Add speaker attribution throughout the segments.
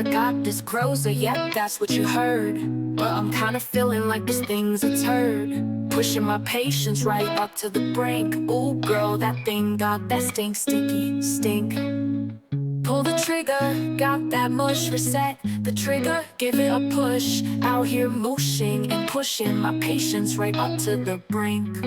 Speaker 1: I got this GROZA, yeah, that's what you heard. But I'm kinda feeling like this thing's a turd, pushing my patience right up to the brink. Ooh girl, that thing got that stink, stinky stink. Pull the trigger, got that mush, reset the trigger, give it a push. Out here mooshing and pushing my patience right up to the brink.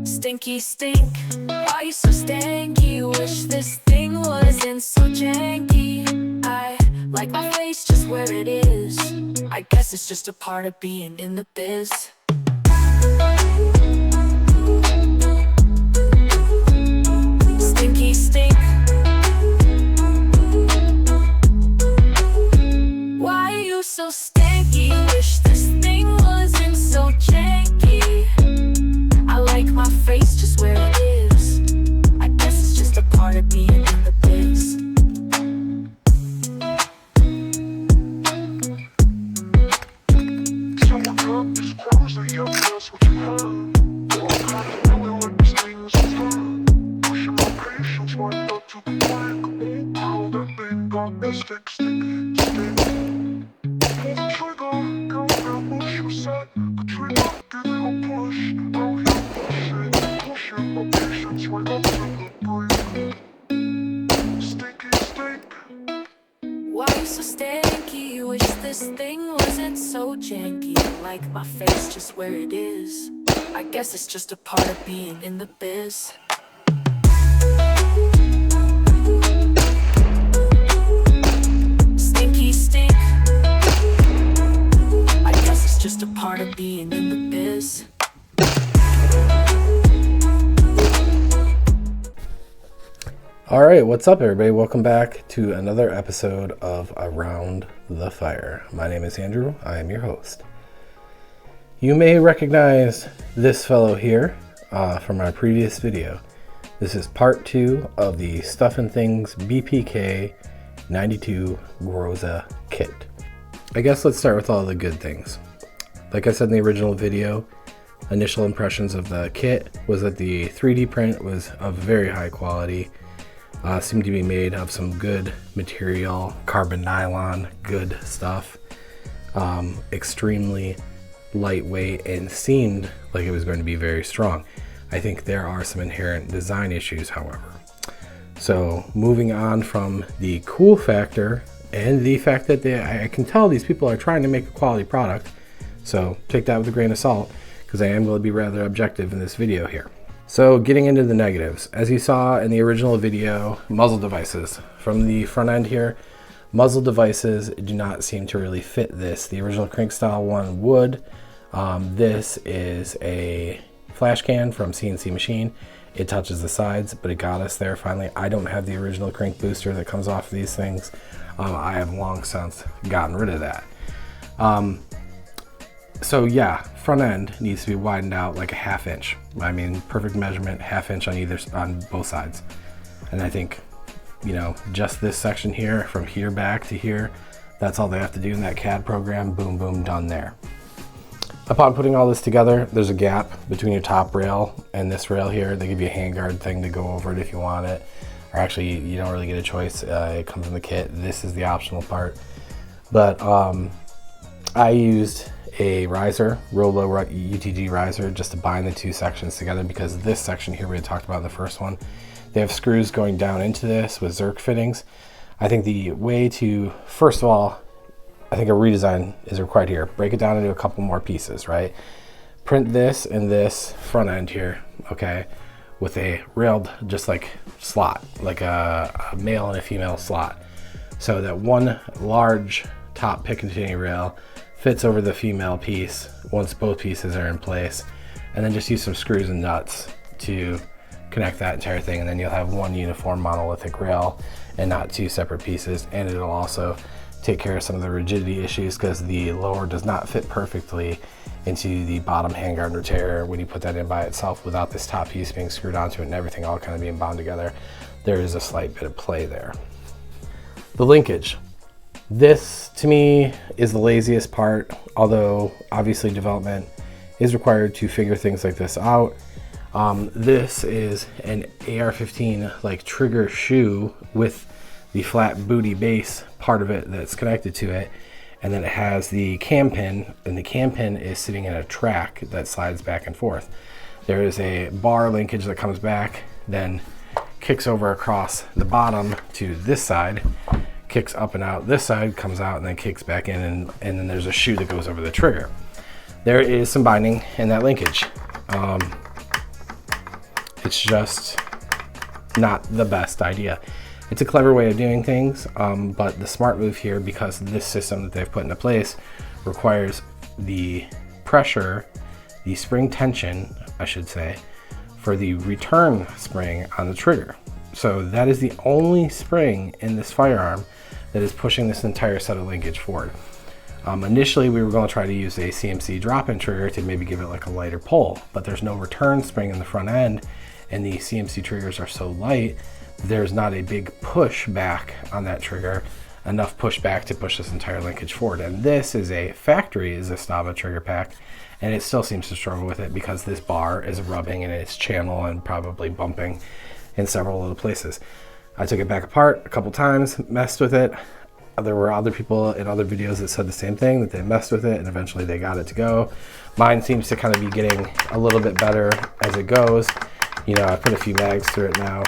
Speaker 1: Stinky stink, are you so stanky? Wish this thing wasn't so janky. I like my face just where it is. I guess it's just a part of being in the biz. Stinky stink, why are you so stanky? Wish this thing wasn't so janky. I like my face just where it is. I guess it's just a part of being in the biz.
Speaker 2: Someone got this GROZA, yeah, that's what you heard. Well, I'm kinda feeling like this thing's a turd, pushing my patience right up to the brink. Oh girl, that thing got that stink, stink, stink. Pull the trigger, got that mush, reset the trigger, give it a push. Out here pushing my patience right up to the brink. Stinky stink.
Speaker 1: Why you so stanky? Wish this thing wasn't so janky. I like my face just where it is. I guess it's just a part of being in the biz. Stinky stink, I guess it's just a part of being in the biz.
Speaker 3: Alright, what's up everybody? Welcome back to another episode of Around the Fire. My name is Andrew, I am your host. You may recognize this fellow here from our previous video. This is part 2 of the Stuff and Things BPK-92 GROZA kit. I guess let's start with all the good things. Like I said in the original video, initial impressions of the kit was that the 3D print was of very high quality. Seemed to be made of some good material, carbon nylon, good stuff. Extremely lightweight and seemed like it was going to be very strong. I think there are some inherent design issues, however. So moving on from the cool factor and the fact that I can tell these people are trying to make a quality product. So take that with a grain of salt, because I am going to be rather objective in this video here. So getting into the negatives, as you saw in the original video, muzzle devices. From the front end here, muzzle devices do not seem to really fit this. The original crank style one would. This is a flash can from CNC Machine. It touches the sides, but it got us there finally. I don't have the original crank booster that comes off of these things. I have long since gotten rid of that. So yeah, front end needs to be widened out like a 1/2 inch. I mean, perfect measurement, 1/2 inch on both sides. And I think, you know, just this section here, from here back to here, that's all they have to do in that CAD program. Boom, boom, done there. Upon putting all this together, there's a gap between your top rail and this rail here. They give you a handguard thing to go over it if you want it. Or actually, you don't really get a choice. It comes in the kit. This is the optional part. But I used a riser, real low UTG riser, just to bind the two sections together, because this section here we had talked about in the first one, they have screws going down into this with Zerk fittings. I think the way to, first of all, I think a redesign is required here. Break it down into a couple more pieces, right? Print this and this front end here, okay, with a railed, just like slot, like a male and a female slot, so that one large top Picatinny rail fits over the female piece once both pieces are in place, and then just use some screws and nuts to connect that entire thing, and then you'll have one uniform monolithic rail and not two separate pieces. And it'll also take care of some of the rigidity issues, because the lower does not fit perfectly into the bottom handguard rotator when you put that in by itself without this top piece being screwed onto it and everything all kind of being bound together. There is a slight bit of play there. The linkage. This, to me, is the laziest part, although obviously development is required to figure things like this out. This is an AR-15 like trigger shoe with the flat booty base part of it that's connected to it, and then it has the cam pin, and the cam pin is sitting in a track that slides back and forth. There is a bar linkage that comes back, then kicks over across the bottom to this side, kicks up and out this side, comes out, and then kicks back in, and then there's a shoe that goes over the trigger. There is some binding in that linkage. It's just not the best idea. It's a clever way of doing things, but the smart move here, because this system that they've put into place requires the pressure, the spring tension, I should say, for the return spring on the trigger. So that is the only spring in this firearm that is pushing this entire set of linkage forward. Initially, we were going to try to use a CMC drop-in trigger to maybe give it like a lighter pull, but there's no return spring in the front end, and the CMC triggers are so light, there's not a big push back on that trigger, enough pushback to push this entire linkage forward. And this is a factory Zastava trigger pack, and it still seems to struggle with it because this bar is rubbing in its channel and probably bumping in several little places. I took it back apart a couple times, messed with it. There were other people in other videos that said the same thing, that they messed with it and eventually they got it to go. Mine seems to kind of be getting a little bit better as it goes. You know, I put a few mags through it now.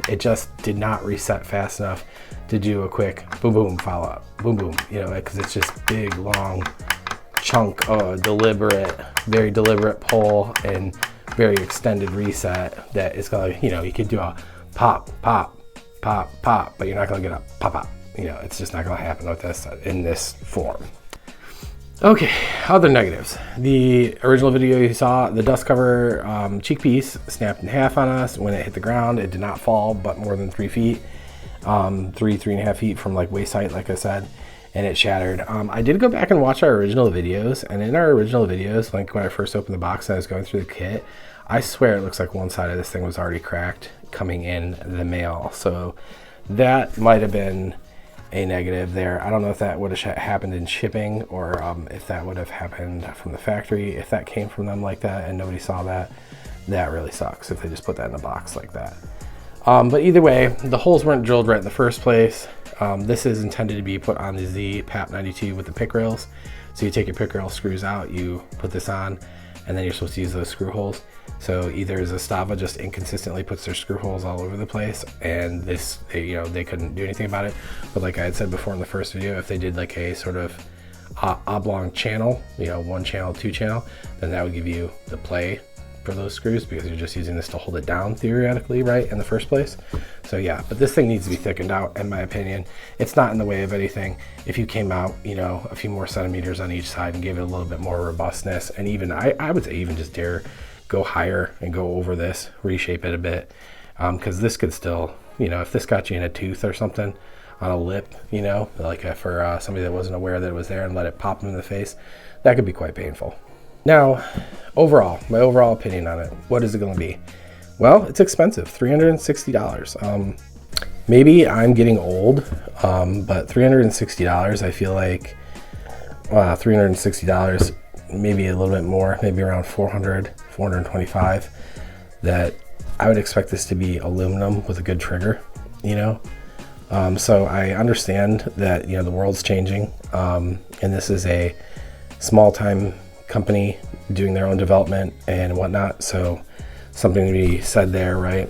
Speaker 3: It just did not reset fast enough to do a quick boom boom follow up, boom boom, you know, because it's just big long chunk, deliberate, very deliberate pull and very extended reset that is gonna, you know, you could do a pop, pop, pop, pop, but you're not gonna get a pop, pop. You know, it's just not gonna happen with this in this form. Okay, other negatives. The original video you saw, the dust cover cheek piece snapped in half on us. When it hit the ground, it did not fall, but more than 3 feet, 3.5 feet from like waist height, like I said, and it shattered. I did go back and watch our original videos, and in our original videos, like when I first opened the box and I was going through the kit, I swear it looks like one side of this thing was already cracked coming in the mail. So that might have been a negative there. I don't know if that would have happened in shipping or if that would have happened from the factory. If that came from them like that and nobody saw that, that really sucks if they just put that in a box like that. But either way, the holes weren't drilled right in the first place. This is intended to be put on the Z BPK-92 with the pick rails. So you take your pick rail screws out, you put this on, and then you're supposed to use those screw holes. So either Zastava just inconsistently puts their screw holes all over the place, and this, you know, they couldn't do anything about it. But like I had said before in the first video, if they did like a sort of oblong channel, you know, 1 channel, 2 channel, then that would give you the play for those screws, because you're just using this to hold it down theoretically, right, in the first place. So yeah, but this thing needs to be thickened out, in my opinion. It's not in the way of anything. If you came out, you know, a few more centimeters on each side and gave it a little bit more robustness, and even I would say even just dare go higher and go over this, reshape it a bit, because this could still, you know, if this got you in a tooth or something on a lip, you know, like for somebody that wasn't aware that it was there and let it pop them in the face, that could be quite painful. Now, overall, my overall opinion on it, what is it going to be? Well, it's expensive, $360. Maybe I'm getting old, but $360, I feel like $360, maybe a little bit more, maybe around 400, 425, that I would expect this to be aluminum with a good trigger, you know? So I understand that, you know, the world's changing, and this is a small time company doing their own development and whatnot, so something to be said there, right?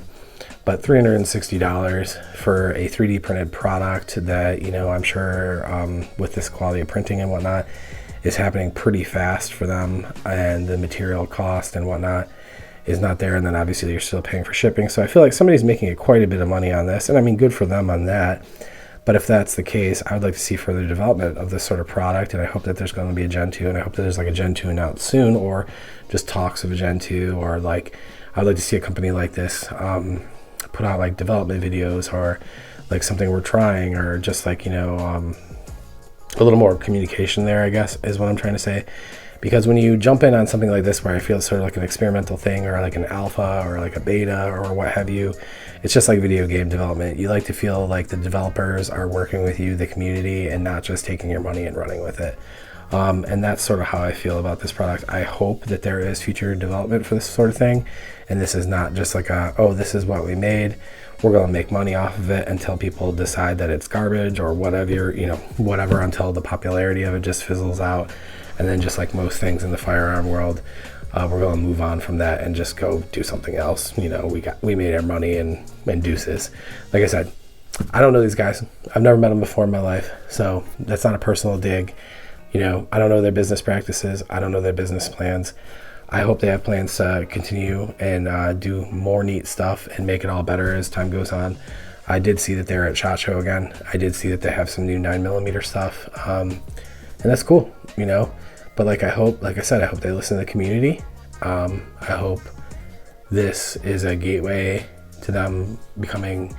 Speaker 3: But $360 for a 3D printed product that, you know, I'm sure with this quality of printing and whatnot is happening pretty fast for them, and the material cost and whatnot is not there, and then obviously you're still paying for shipping. So I feel like somebody's making quite a bit of money on this, and I mean, good for them on that. But if that's the case, I would like to see further development of this sort of product, and I hope that there's going to be a Gen 2, and I hope that there's like a Gen 2 announced soon, or just talks of a Gen 2, or like, I'd like to see a company like this put out like development videos, or like something we're trying, or just like, you know, a little more communication there, I guess, is what I'm trying to say. Because when you jump in on something like this, where I feel it's sort of like an experimental thing, or like an alpha, or like a beta, or what have you, it's just like video game development. You like to feel like the developers are working with you, the community, and not just taking your money and running with it. And that's sort of how I feel about this product. I hope that there is future development for this sort of thing, and this is not just like a, oh, this is what we made, we're going to make money off of it until people decide that it's garbage or whatever, you know, whatever, until the popularity of it just fizzles out. And then just like most things in the firearm world, we're going to move on from that and just go do something else. You know, we made our money and deuces. Like I said, I don't know these guys. I've never met them before in my life, so that's not a personal dig. You know, I don't know their business practices. I don't know their business plans. I hope they have plans to continue and do more neat stuff and make it all better as time goes on. I did see that they're at SHOT Show again. I did see that they have some new 9mm stuff, and that's cool, you know. But like I said, I hope they listen to the community. I hope this is a gateway to them becoming,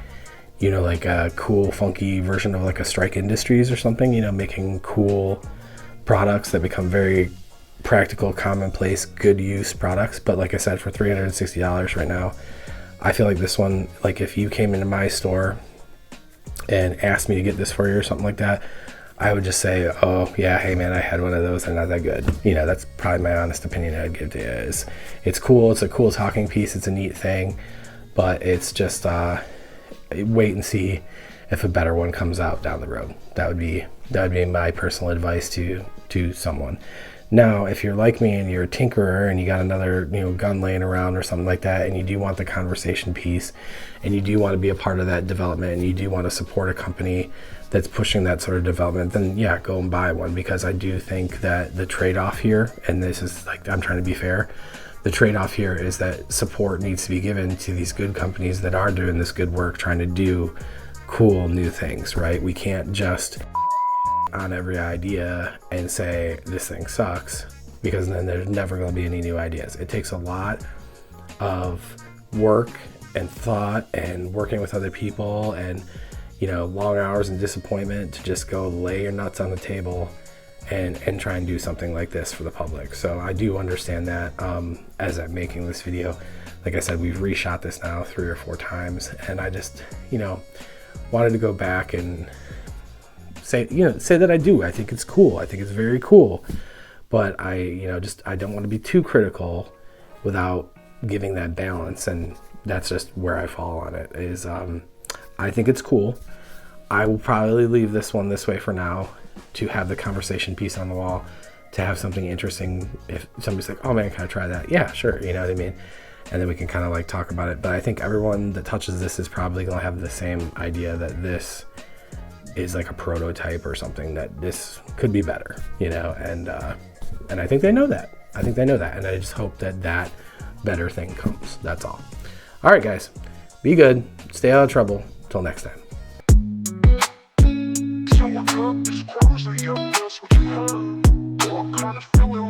Speaker 3: you know, like a cool, funky version of like a Strike Industries or something, you know, making cool products that become very practical, commonplace, good use products. But like I said, for $360 right now, I feel like this one, like if you came into my store and asked me to get this for you or something like that, I would just say, oh yeah, hey man, I had one of those, they're not that good. You know, that's probably my honest opinion I'd give to you. Is it's cool, it's a cool talking piece, it's a neat thing, but it's just wait and see if a better one comes out down the road. That would be my personal advice to someone. Now, if you're like me and you're a tinkerer and you got another, you know, gun laying around or something like that, and you do want the conversation piece, and you do want to be a part of that development, and you do want to support a company that's pushing that sort of development, then yeah, go and buy one, because I do think that the trade-off here, and this is like, I'm trying to be fair, the trade-off here is that support needs to be given to these good companies that are doing this good work, trying to do cool new things, right? We can't just on every idea and say this thing sucks, because then there's never going to be any new ideas. It takes a lot of work and thought and working with other people and, you know, long hours and disappointment to just go lay your nuts on the table and try and do something like this for the public. So I do understand that. As I'm making this video, like I said, we've reshot this now 3 or 4 times, and I just, you know, wanted to go back and say that I think it's cool. I think it's very cool, but I don't want to be too critical without giving that balance. And that's just where I fall on it, is I think it's cool. I will probably leave this one this way for now, to have the conversation piece on the wall, to have something interesting. If somebody's like, oh man, can I try that? Yeah, sure. You know what I mean? And then we can kind of like talk about it. But I think everyone that touches this is probably going to have the same idea that this is like a prototype or something, that this could be better, you know, and I think they know that. And I just hope that that better thing comes. That's all. All right, guys, be good. Stay out of trouble. Till next time.
Speaker 2: So what's up, it's GROZA, yeah, that's what you heard. Oh, I'm kinda feeling